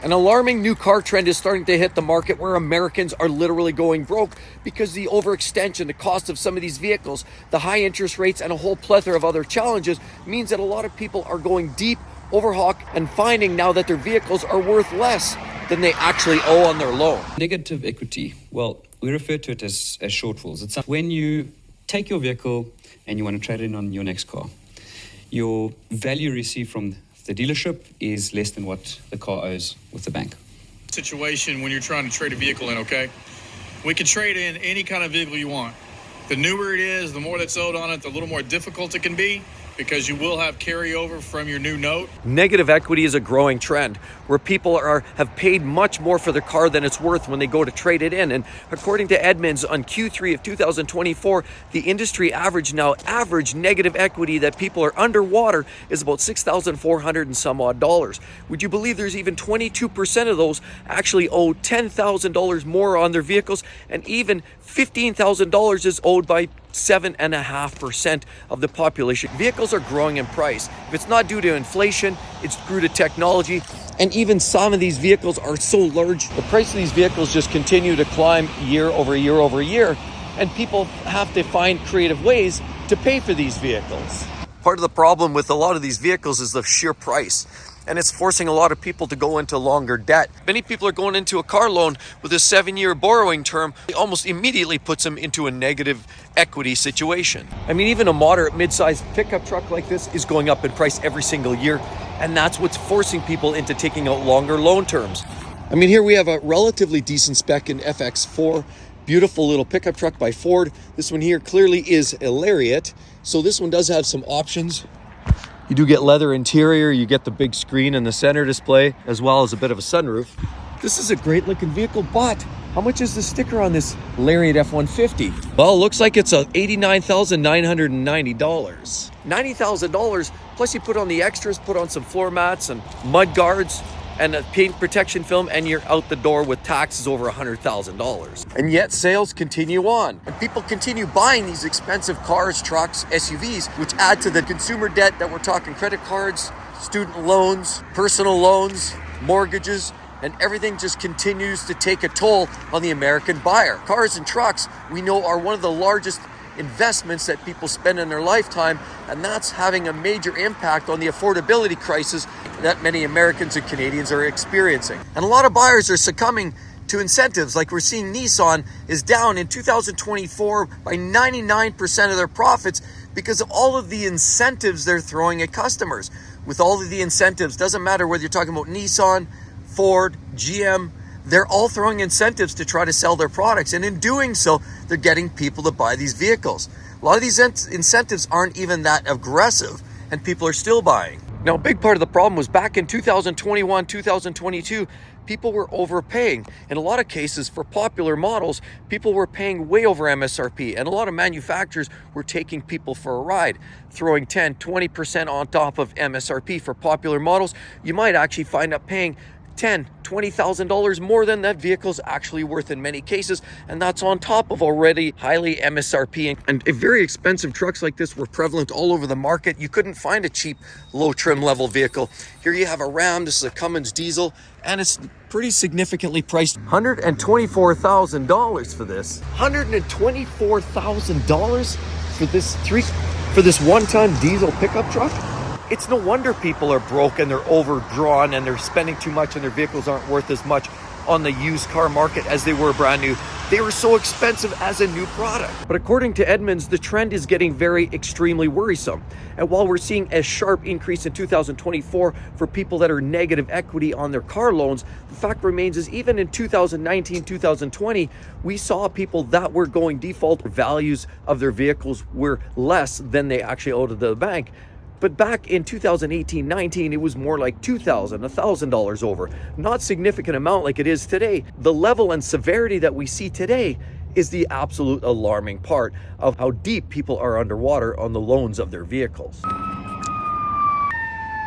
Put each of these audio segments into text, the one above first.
An alarming new car trend is starting to hit the market where Americans are literally going broke because the overextension, the cost of some of these vehicles, the high interest rates, and a whole plethora of other challenges means that a lot of people are going deep, overhawk, and finding now that their vehicles are worth less than they actually owe on their loan. Negative equity, well, we refer to it as shortfalls. It's when you take your vehicle and you want to trade it in on your next car. Your value received from the dealership is less than what the car owes with the bank. Situation when you're trying to trade a vehicle in, okay? We can trade in any kind of vehicle you want. The newer it is, the more that's owed on it, the little more difficult it can be, because you will have carryover from your new note. Negative equity is a growing trend where people have paid much more for their car than it's worth when they go to trade it in. And according to Edmunds, on Q3 of 2024, the industry average negative equity that people are underwater is about $6,400 and some odd dollars. Would you believe there's even 22% of those actually owe $10,000 more on their vehicles, and even $15,000 is owed by 7.5% of the population. Vehicles are growing in price. If it's not due to inflation, it's due to technology. And even some of these vehicles are so large, the price of these vehicles just continue to climb year over year over year. And people have to find creative ways to pay for these vehicles. Part of the problem with a lot of these vehicles is the sheer price. And it's forcing a lot of people to go into longer debt. Many people are going into a car loan with a 7-year borrowing term. It almost immediately puts them into a negative equity situation. I mean, even a moderate mid-sized pickup truck like this is going up in price every single year. And that's what's forcing people into taking out longer loan terms. I mean, here we have a relatively decent spec in FX4. Beautiful little pickup truck by Ford. This one here clearly is a Lariat. So this one does have some options. You do get leather interior, you get the big screen and the center display, as well as a bit of a sunroof. This is a great looking vehicle, but how much is the sticker on this Lariat F-150? Well, it looks like it's $89,990. $90,000, plus you put on the extras, put on some floor mats and mud guards and a paint protection film, and you're out the door with taxes over $100,000. And yet sales continue on, and people continue buying these expensive cars, trucks, SUVs, which add to the consumer debt that we're talking: credit cards, student loans, personal loans, mortgages, and everything just continues to take a toll on the American buyer. Cars and trucks, we know, are one of the largest investments that people spend in their lifetime, and that's having a major impact on the affordability crisis that many Americans and Canadians are experiencing. And a lot of buyers are succumbing to incentives. Like we're seeing Nissan is down in 2024 by 99% of their profits because of all of the incentives they're throwing at customers. With all of the incentives, doesn't matter whether you're talking about Nissan, Ford, GM, they're all throwing incentives to try to sell their products. And in doing so, they're getting people to buy these vehicles. A lot of these incentives aren't even that aggressive, and people are still buying. Now, a big part of the problem was back in 2021, 2022, people were overpaying. In a lot of cases, for popular models, people were paying way over MSRP, and a lot of manufacturers were taking people for a ride, throwing 10, 20% on top of MSRP for popular models. You might actually find up paying $10,000, $20,000 more than that vehicle's actually worth in many cases, and that's on top of already highly MSRP. And very expensive trucks like this were prevalent all over the market. You couldn't find a cheap, low trim level vehicle. Here you have a Ram. This is a Cummins diesel, and it's pretty significantly priced. $124,000 for this. $124,000 for this one-ton diesel pickup truck? It's no wonder people are broke and they're overdrawn and they're spending too much and their vehicles aren't worth as much on the used car market as they were brand new. They were so expensive as a new product. But according to Edmunds, the trend is getting very extremely worrisome. And while we're seeing a sharp increase in 2024 for people that are negative equity on their car loans, the fact remains is even in 2019, 2020, we saw people that were going default. Values of their vehicles were less than they actually owed to the bank. But back in 2018-19, it was more like $2,000, $1,000 over. Not significant amount like it is today. The level and severity that we see today is the absolute alarming part of how deep people are underwater on the loans of their vehicles.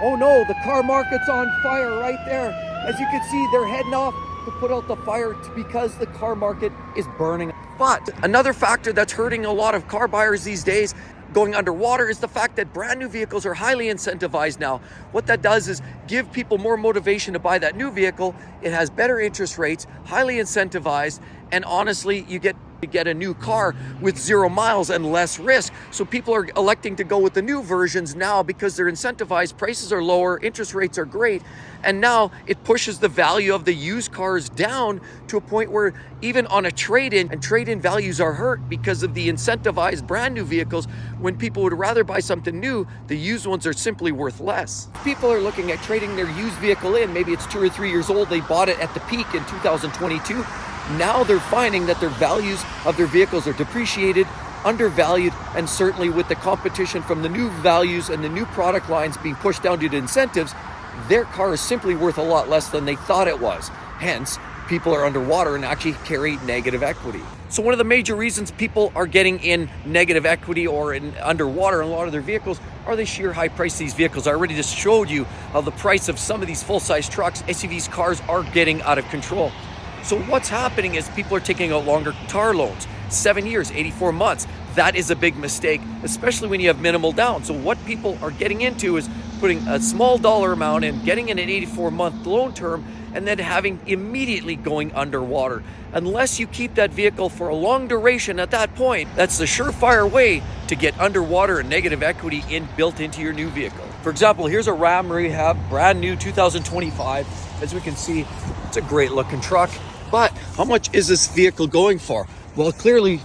Oh no, the car market's on fire right there. As you can see, they're heading off to put out the fire because the car market is burning. But another factor that's hurting a lot of car buyers these days going underwater is the fact that brand new vehicles are highly incentivized now. What that does is give people more motivation to buy that new vehicle. It has better interest rates, highly incentivized, and honestly, you get a new car with 0 miles and less risk. So people are electing to go with the new versions now because they're incentivized, prices are lower, interest rates are great, and now it pushes the value of the used cars down to a point where even on a trade-in, and trade-in values are hurt because of the incentivized brand new vehicles. When people would rather buy something new, the used ones are simply worth less. People are looking at trading their used vehicle in. Maybe it's 2 or 3 years old, they bought it at the peak in 2022. Now they're finding that their values of their vehicles are depreciated, undervalued, and certainly with the competition from the new values and the new product lines being pushed down due to incentives, their car is simply worth a lot less than they thought it was. Hence, people are underwater and actually carry negative equity. So one of the major reasons people are getting in negative equity or in underwater in a lot of their vehicles are the sheer high price of these vehicles. I already just showed you how the price of some of these full-size trucks, SUVs, cars are getting out of control. So what's happening is people are taking out longer car loans, 7 years, 84 months. That is a big mistake, especially when you have minimal down. So what people are getting into is putting a small dollar amount in, getting in an 84-month loan term, and then having immediately going underwater. Unless you keep that vehicle for a long duration at that point, that's the surefire way to get underwater and negative equity built into your new vehicle. For example, here's a Ram Rehab, brand new 2025. As we can see, it's a great looking truck. But how much is this vehicle going for? Well, clearly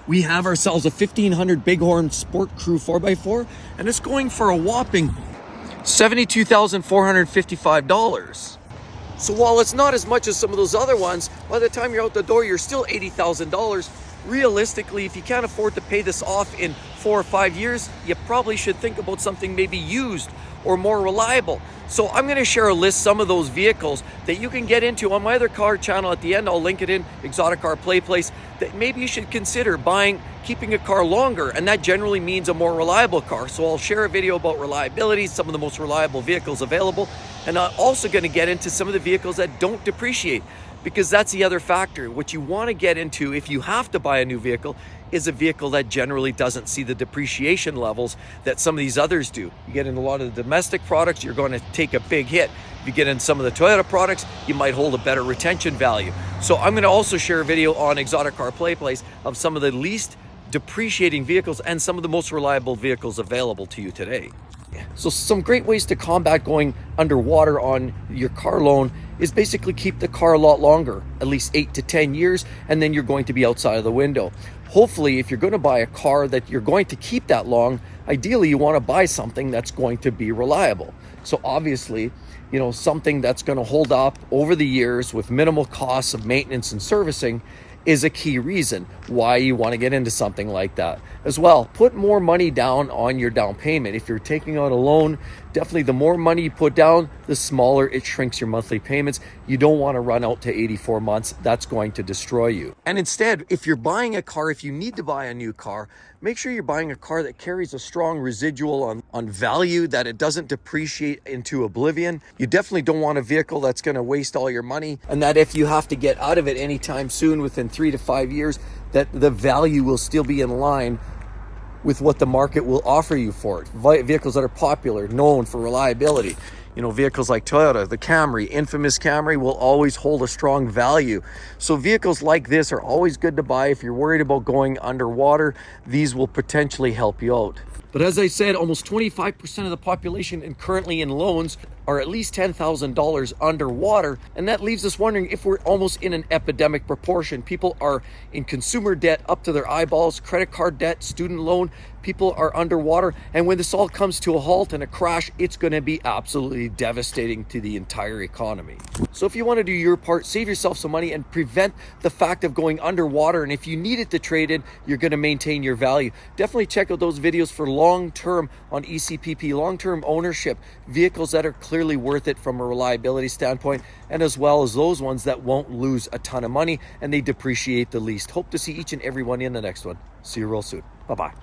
we have ourselves a 1500 Bighorn Sport Crew 4x4, and it's going for a whopping $72,455. So while it's not as much as some of those other ones, by the time you're out the door, you're still $80,000. Realistically, if you can't afford to pay this off in 4 or 5 years, you probably should think about something maybe used or more reliable. So I'm going to share a list, some of those vehicles that you can get into on my other car channel at the end. I'll link it in Exotic Car Play Place, that maybe you should consider keeping a car longer, and that generally means a more reliable car. So I'll share a video about reliability, some of the most reliable vehicles available, and I'm also going to get into some of the vehicles that don't depreciate, because that's the other factor. What you want to get into if you have to buy a new vehicle is a vehicle that generally doesn't see the depreciation levels that some of these others do. You get in a lot of the domestic products, you're going to take a big hit. If you get in some of the Toyota products, you might hold a better retention value. So I'm going to also share a video on Exotic Car Play Place of some of the least depreciating vehicles and some of the most reliable vehicles available to you today. So some great ways to combat going underwater on your car loan is basically keep the car a lot longer, at least 8 to 10 years, and then you're going to be outside of the window. Hopefully, if you're going to buy a car that you're going to keep that long, ideally you want to buy something that's going to be reliable. So obviously, something that's going to hold up over the years with minimal costs of maintenance and servicing is a key reason why you want to get into something like that. As well, put more money down on your down payment. If you're taking out a loan, definitely the more money you put down, the smaller it shrinks your monthly payments. You don't want to run out to 84 months. That's going to destroy you. And instead, if you're buying a car, if you need to buy a new car, make sure you're buying a car that carries a strong residual on value, that it doesn't depreciate into oblivion. You definitely don't want a vehicle that's going to waste all your money, and that if you have to get out of it anytime soon, within 3 to 5 years, that the value will still be in line with what the market will offer you for it. Vehicles that are popular, known for reliability. Vehicles like Toyota, the Camry, infamous Camry, will always hold a strong value. So vehicles like this are always good to buy. If you're worried about going underwater, these will potentially help you out. But as I said, almost 25% of the population and currently in loans are at least $10,000 underwater. And that leaves us wondering if we're almost in an epidemic proportion. People are in consumer debt up to their eyeballs, credit card debt, student loan. People are underwater. And when this all comes to a halt and a crash, it's going to be absolutely devastating to the entire economy. So if you want to do your part, save yourself some money and prevent the fact of going underwater. And if you need it to trade in, you're going to maintain your value. Definitely check out those videos for long-term on ECPP, long-term ownership, vehicles that are clearly worth it from a reliability standpoint, and as well as those ones that won't lose a ton of money and they depreciate the least. Hope to see each and every one in the next one. See you real soon. Bye-bye.